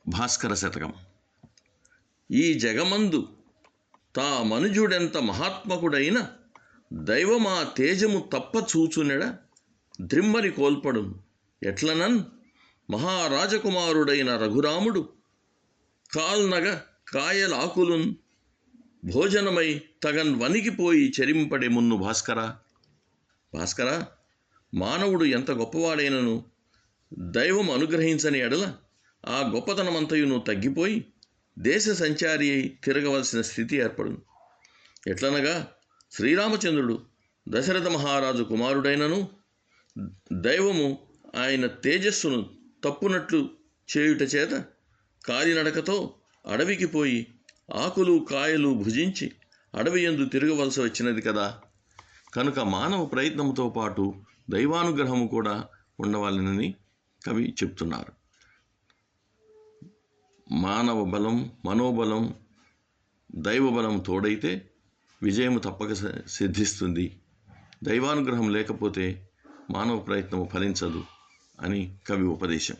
భాస్కర శతకం. ఈ జగమందు తా మనుజుడెంత మహాత్మకుడైన దైవమా తేజము తప్ప చూచునెడ ద్రిమ్మని కోల్పడును. ఎట్లనన్ మహారాజకుమారుడైన రఘురాముడు కాల్నగ కాయలాకులున్ భోజనమై తగన్ వణికిపోయి చెరింపడే మున్ను. భాస్కర, మానవుడు ఎంత గొప్పవాడైనను దైవం అనుగ్రహించని ఎడల ఆ గొప్పతనమంతయును తగ్గిపోయి దేశ సంచారి అయి తిరగవలసిన స్థితి ఏర్పడును. ఎట్లనగా శ్రీరామచంద్రుడు దశరథ మహారాజు కుమారుడైనను దైవము ఆయన తేజస్సును తప్పునట్లు చేయుట చేత కాలినడకతో అడవికి పోయి ఆకులు కాయలు భుజించి అడవి యందు తిరగవలసి వచ్చినది కదా. కనుక మానవ ప్రయత్నంతో పాటు దైవానుగ్రహము కూడా ఉండవాలనని కవి చెప్తున్నారు. మానవ బలం, మనోబలం, దైవబలం తోడైతే విజయము తప్పక సిద్ధిస్తుంది. దైవానుగ్రహం లేకపోతే మానవ ప్రయత్నము ఫలించదు అని కవి ఉపదేశం.